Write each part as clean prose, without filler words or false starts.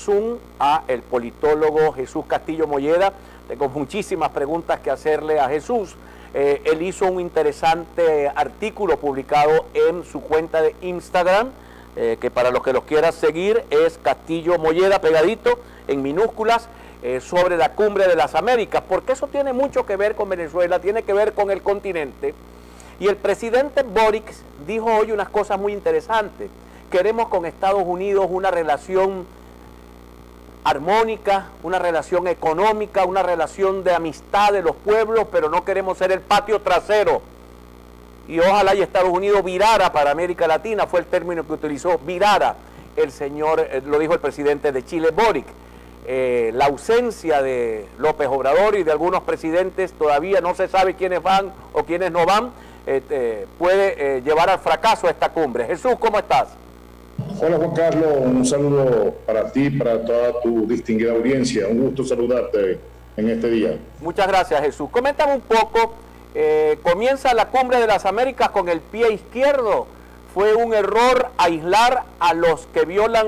Zoom a el politólogo Jesús Castillo Molleda. Tengo muchísimas preguntas que hacerle a Jesús. Él hizo un interesante artículo publicado en su cuenta de Instagram, que para los que los quieran seguir es Castillo Molleda, pegadito, en minúsculas, sobre la Cumbre de las Américas, porque eso tiene mucho que ver con Venezuela, tiene que ver con el continente. Y el presidente Boric dijo hoy unas cosas muy interesantes. Queremos con Estados Unidos una relación armónica, una relación económica, una relación de amistad de los pueblos, pero no queremos ser el patio trasero. Y ojalá y Estados Unidos virara para América Latina, fue el término que utilizó, virara el señor, lo dijo el presidente de Chile, Boric. La ausencia de López Obrador y de algunos presidentes, todavía no se sabe quiénes van o quiénes no van, puede llevar al fracaso a esta cumbre. Jesús, ¿cómo estás? Hola Juan Carlos, un saludo para ti, para toda tu distinguida audiencia. Un gusto saludarte en este día. Muchas gracias, Jesús. Coméntame un poco, comienza la Cumbre de las Américas con el pie izquierdo. ¿Fue un error aislar a los que violan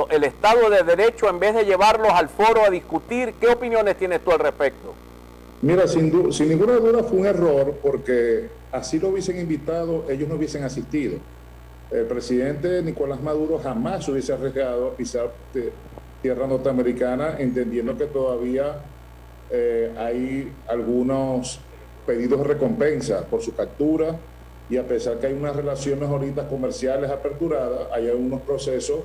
el Estado de Derecho en vez de llevarlos al foro a discutir? ¿Qué opiniones tienes tú al respecto? Mira, sin ninguna duda fue un error, porque así lo hubiesen invitado, ellos no hubiesen asistido. El presidente Nicolás Maduro jamás hubiese arriesgado a pisar tierra norteamericana, entendiendo que todavía hay algunos pedidos de recompensa por su captura, y a pesar que hay unas relaciones ahorita comerciales aperturadas, hay algunos procesos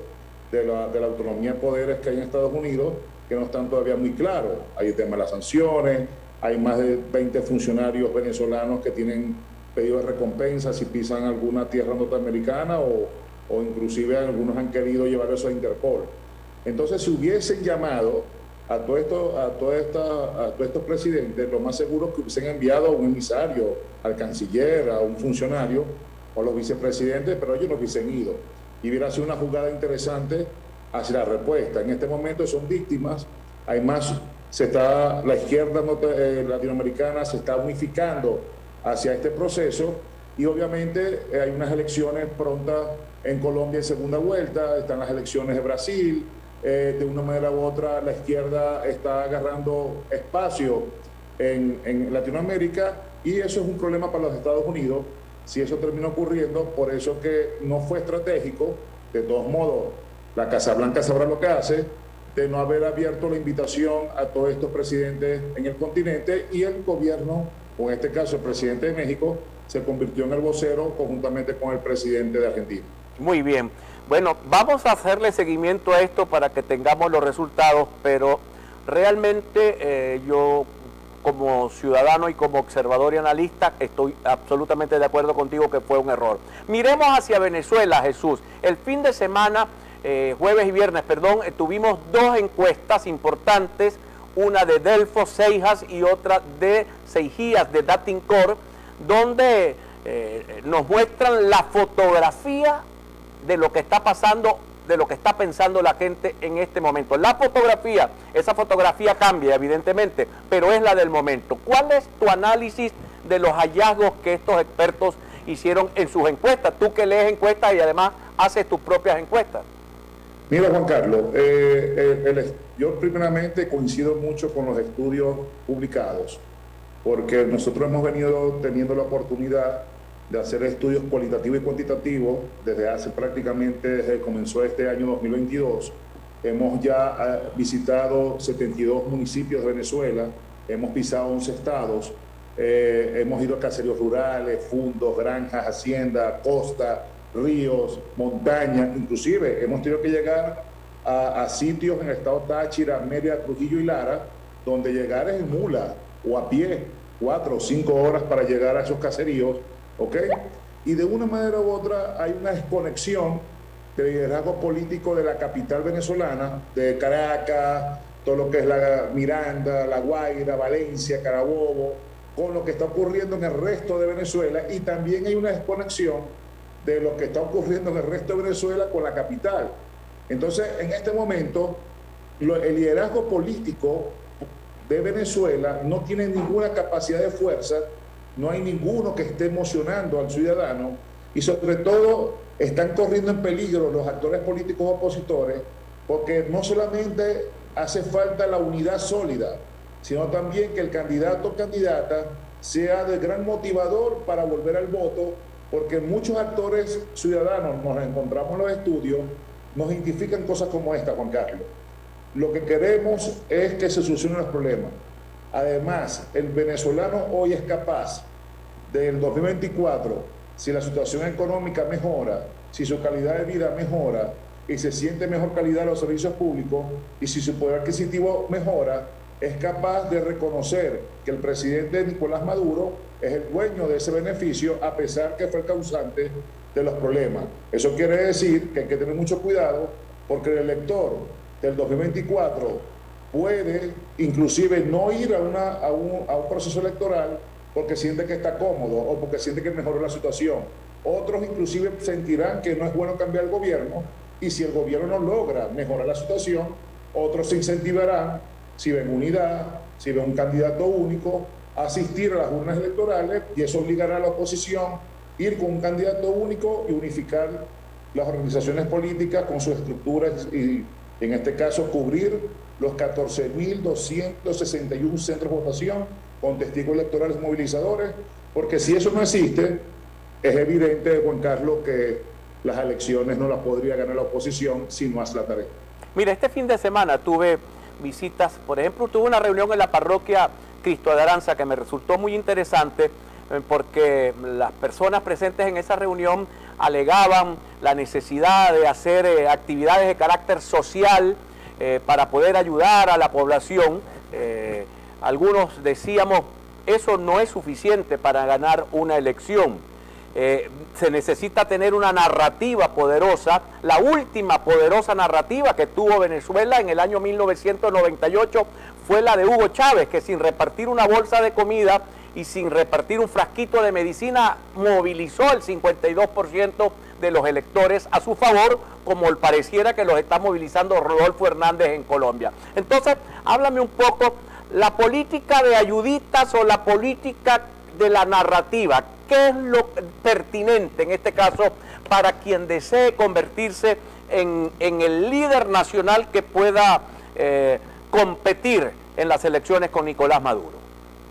de la autonomía de poderes que hay en Estados Unidos que no están todavía muy claros. Hay el tema de las sanciones, hay más de 20 funcionarios venezolanos que tienen pedido de recompensa si pisan alguna tierra norteamericana, o inclusive algunos han querido llevar eso a Interpol. Entonces, si hubiesen llamado a todos estos presidentes, lo más seguro es que hubiesen enviado a un emisario, al canciller, a un funcionario o a los vicepresidentes, pero ellos no hubiesen ido. Y hubiera sido una jugada interesante hacia la respuesta. En este momento son víctimas, hay más, la izquierda latinoamericana se está unificando hacia este proceso, y obviamente hay unas elecciones prontas en Colombia en segunda vuelta, están las elecciones de Brasil, de una manera u otra la izquierda está agarrando espacio en Latinoamérica, y eso es un problema para los Estados Unidos si eso termina ocurriendo. Por eso que no fue estratégico, de todos modos la Casa Blanca sabrá lo que hace, de no haber abierto la invitación a todos estos presidentes en el continente, y el gobierno, o en este caso el presidente de México, se convirtió en el vocero conjuntamente con el presidente de Argentina. Muy bien. Bueno, vamos a hacerle seguimiento a esto para que tengamos los resultados, pero realmente yo como ciudadano y como observador y analista estoy absolutamente de acuerdo contigo que fue un error. Miremos hacia Venezuela, Jesús. El fin de semana, jueves y viernes, perdón, tuvimos dos encuestas importantes, una de Delfos Seijas y otra de Seijías de Datincorp, donde nos muestran la fotografía de lo que está pasando, de lo que está pensando la gente en este momento. La fotografía, esa fotografía cambia evidentemente, pero es la del momento. ¿Cuál es tu análisis de los hallazgos que estos expertos hicieron en sus encuestas? Tú que lees encuestas y además haces tus propias encuestas. Mira, Juan Carlos, yo primeramente coincido mucho con los estudios publicados, porque nosotros hemos venido teniendo la oportunidad de hacer estudios cualitativos y cuantitativos desde que comenzó este año 2022. Hemos ya visitado 72 municipios de Venezuela, hemos pisado 11 estados, hemos ido a caseríos rurales, fundos, granjas, haciendas, costa, ríos, montañas, inclusive hemos tenido que llegar a sitios en el estado Táchira, Mérida, Trujillo y Lara, donde llegar es en mula o a pie, 4 o 5 horas para llegar a esos caseríos, ¿ok? Y de una manera u otra hay una desconexión del liderazgo político de la capital venezolana, de Caracas, todo lo que es la Miranda, La Guaira, Valencia, Carabobo, con lo que está ocurriendo en el resto de Venezuela, y también hay una desconexión de lo que está ocurriendo en el resto de Venezuela con la capital. Entonces, en este momento, el liderazgo político de Venezuela no tiene ninguna capacidad de fuerza, no hay ninguno que esté emocionando al ciudadano, y sobre todo están corriendo en peligro los actores políticos opositores, porque no solamente hace falta la unidad sólida, sino también que el candidato o candidata sea de gran motivador para volver al voto, porque muchos actores ciudadanos, nos encontramos en los estudios, nos identifican cosas como esta, Juan Carlos. Lo que queremos es que se solucionen los problemas. Además, el venezolano hoy es capaz, del 2024, si la situación económica mejora, si su calidad de vida mejora y se siente mejor calidad de los servicios públicos y si su poder adquisitivo mejora, es capaz de reconocer que el presidente Nicolás Maduro es el dueño de ese beneficio a pesar que fue el causante de los problemas. Eso quiere decir que hay que tener mucho cuidado porque el elector del 2024 puede inclusive no ir a un proceso electoral porque siente que está cómodo o porque siente que mejoró la situación. Otros inclusive sentirán que no es bueno cambiar el gobierno y si el gobierno no logra mejorar la situación, otros se incentivarán, si ven unidad, si ven un candidato único, a asistir a las urnas electorales y eso obligará a la oposición a ir con un candidato único y unificar las organizaciones políticas con sus estructuras y en este caso cubrir los 14.261 centros de votación con testigos electorales movilizadores, porque si eso no existe, es evidente, Juan Carlos, que las elecciones no las podría ganar la oposición si no hace la tarea. Mira, este fin de semana tuve visitas, por ejemplo, tuve una reunión en la parroquia Cristo de Aranza que me resultó muy interesante porque las personas presentes en esa reunión alegaban la necesidad de hacer actividades de carácter social para poder ayudar a la población. Algunos decíamos, eso no es suficiente para ganar una elección. Se necesita tener una narrativa poderosa, la última poderosa narrativa que tuvo Venezuela en el año 1998 fue la de Hugo Chávez, que sin repartir una bolsa de comida y sin repartir un frasquito de medicina movilizó el 52% de los electores a su favor, como pareciera que los está movilizando Rodolfo Hernández en Colombia. Entonces, háblame un poco, la política de ayuditas o la política de la narrativa, ¿qué es lo pertinente en este caso para quien desee convertirse en el líder nacional que pueda competir en las elecciones con Nicolás Maduro?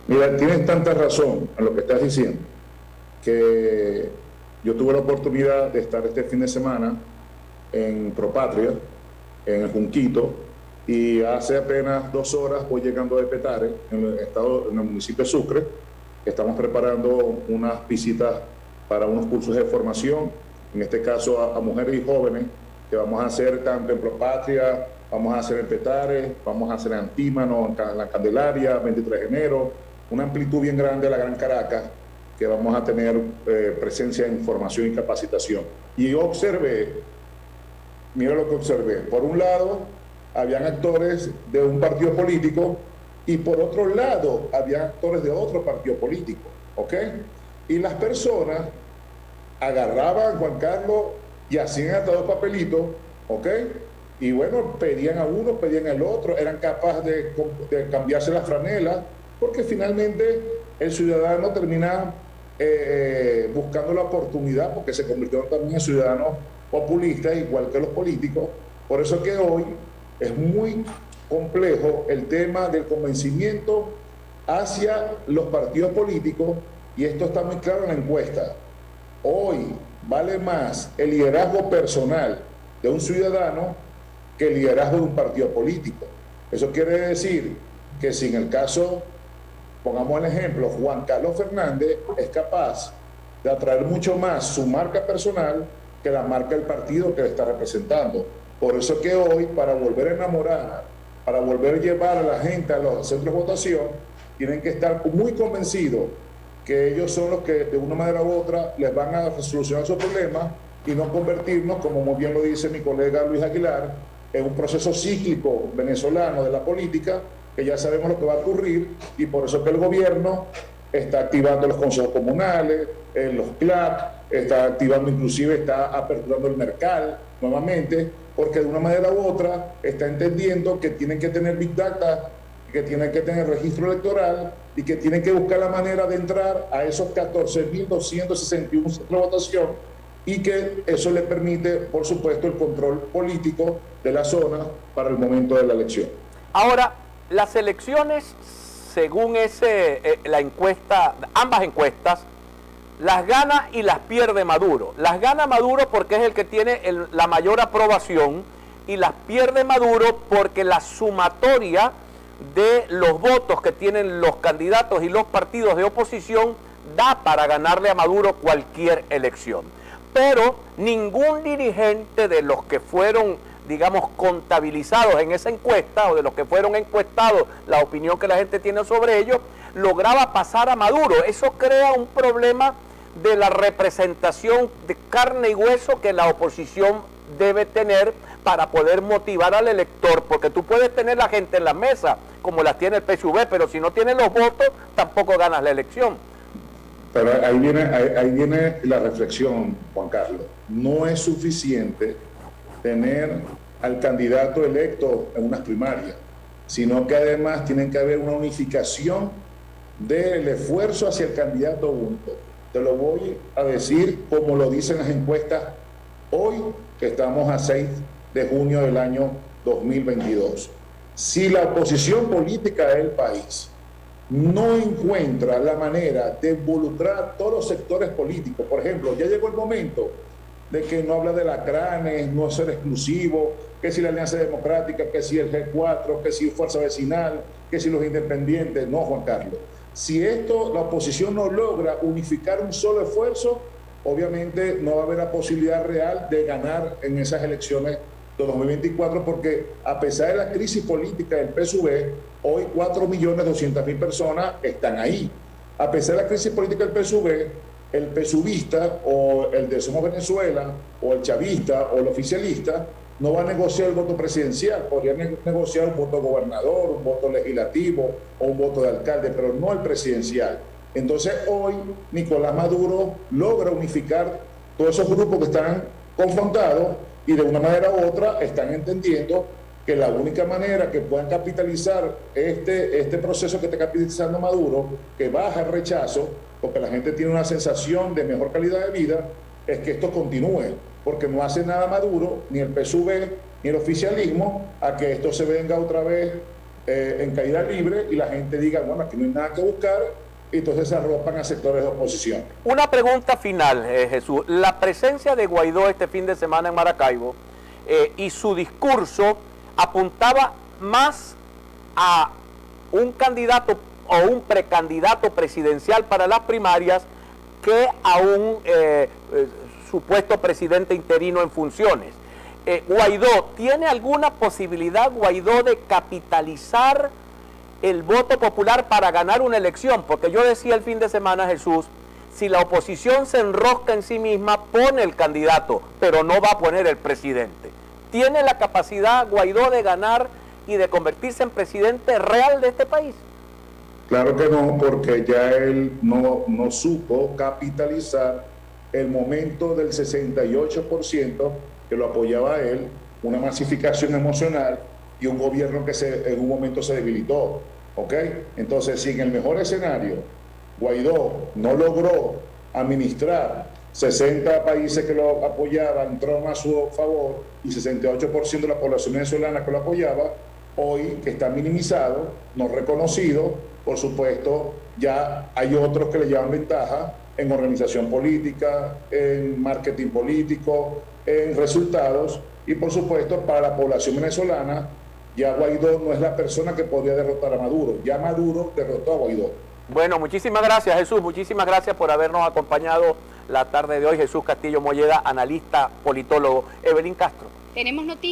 Mira, tienes tanta razón en lo que estás diciendo, que yo tuve la oportunidad de estar este fin de semana en Propatria, en el Junquito, y hace apenas 2 horas voy llegando de Petare, en el municipio de Sucre. Estamos preparando unas visitas para unos cursos de formación, en este caso a mujeres y jóvenes, que vamos a hacer tanto en Propatria, vamos a hacer en Petare, vamos a hacer en Antímano, en la Candelaria, 23 de enero, una amplitud bien grande de la Gran Caracas, que vamos a tener presencia en formación y capacitación. Y yo observé, mira lo que observé, por un lado, habían actores de un partido político y por otro lado, habían actores de otro partido político, ¿ok? Y las personas agarraban, Juan Carlos, y hacían hasta 2 papelitos, ¿ok? Y bueno, pedían a uno, pedían al otro, eran capaces de cambiarse la franela, porque finalmente el ciudadano termina buscando la oportunidad, porque se convirtieron también en ciudadanos populistas, igual que los políticos. Por eso que hoy es muy complejo el tema del convencimiento hacia los partidos políticos, y esto está muy claro en la encuesta. Hoy vale más el liderazgo personal de un ciudadano que el liderazgo de un partido político. Eso quiere decir que si en el caso, pongamos el ejemplo, Juan Carlos Fernández es capaz de atraer mucho más su marca personal que la marca del partido que le está representando. Por eso que hoy, para volver a enamorar, para volver a llevar a la gente a los centros de votación, tienen que estar muy convencidos que ellos son los que de una manera u otra les van a solucionar sus problemas y no convertirnos, como muy bien lo dice mi colega Luis Aguilar, en un proceso cíclico venezolano de la política, que ya sabemos lo que va a ocurrir, y por eso que el gobierno está activando los consejos comunales, los CLAC, está activando inclusive, está aperturando el mercado nuevamente, porque de una manera u otra está entendiendo que tienen que tener Big Data, que tienen que tener registro electoral y que tienen que buscar la manera de entrar a esos 14.261 centros de votación, y que eso le permite, por supuesto, el control político de la zona para el momento de la elección. Ahora, las elecciones, según la encuesta, ambas encuestas, las gana y las pierde Maduro. Las gana Maduro porque es el que tiene la mayor aprobación y las pierde Maduro porque la sumatoria de los votos que tienen los candidatos y los partidos de oposición da para ganarle a Maduro cualquier elección. Pero ningún dirigente de los que fueron, digamos, contabilizados en esa encuesta o de los que fueron encuestados, la opinión que la gente tiene sobre ellos, lograba pasar a Maduro. Eso crea un problema de la representación de carne y hueso que la oposición debe tener para poder motivar al elector, porque tú puedes tener la gente en la mesa, como las tiene el PSV, pero si no tienes los votos, tampoco ganas la elección. Pero ahí viene la reflexión, Juan Carlos. No es suficiente tener al candidato electo en unas primarias, sino que además tiene que haber una unificación del esfuerzo hacia el candidato único. Te lo voy a decir como lo dicen las encuestas hoy, que estamos a 6 de junio del año 2022. Si la oposición política del país no encuentra la manera de involucrar a todos los sectores políticos, por ejemplo, ya llegó el momento de que no habla de lacranes, no ser exclusivo, que si la Alianza Democrática, que si el G4, que si Fuerza Vecinal, que si los independientes. No, Juan Carlos. Si esto, la oposición no logra unificar un solo esfuerzo, obviamente no va a haber la posibilidad real de ganar en esas elecciones de 2024, porque a pesar de la crisis política del PSV, hoy 4.200.000 personas están ahí. A pesar de la crisis política del PSV, el PSUVista o el de Somos Venezuela o el chavista o el oficialista no va a negociar el voto presidencial, podría negociar un voto gobernador, un voto legislativo o un voto de alcalde, pero no el presidencial. Entonces hoy Nicolás Maduro logra unificar todos esos grupos que están confrontados y de una manera u otra están entendiendo que la única manera que puedan capitalizar este proceso que está capitalizando Maduro, que baja el rechazo, porque la gente tiene una sensación de mejor calidad de vida, es que esto continúe, porque no hace nada Maduro, ni el PSUV, ni el oficialismo, a que esto se venga otra vez en caída libre y la gente diga, bueno, aquí no hay nada que buscar, y entonces se arropan a sectores de oposición. Una pregunta final, Jesús. La presencia de Guaidó este fin de semana en Maracaibo y su discurso apuntaba más a un candidato o un precandidato presidencial para las primarias que a un supuesto presidente interino en funciones. Guaidó, ¿tiene alguna posibilidad Guaidó de capitalizar el voto popular para ganar una elección? Porque yo decía el fin de semana, Jesús, si la oposición se enrosca en sí misma, pone el candidato, pero no va a poner el presidente. ¿Tiene la capacidad Guaidó de ganar y de convertirse en presidente real de este país? Claro que no, porque ya él no supo capitalizar el momento del 68% que lo apoyaba a él, una masificación emocional y un gobierno que en un momento se debilitó, ¿ok? Entonces, si en el mejor escenario Guaidó no logró administrar 60 países que lo apoyaban, entraron a su favor, y 68% de la población venezolana que lo apoyaba, hoy que está minimizado, no reconocido, por supuesto, ya hay otros que le llevan ventaja en organización política, en marketing político, en resultados, y por supuesto para la población venezolana, ya Guaidó no es la persona que podría derrotar a Maduro, ya Maduro derrotó a Guaidó. Bueno, muchísimas gracias, Jesús, muchísimas gracias por habernos acompañado la tarde de hoy. Jesús Castillo Molleda, analista, politólogo. Evelyn Castro. Tenemos noticias.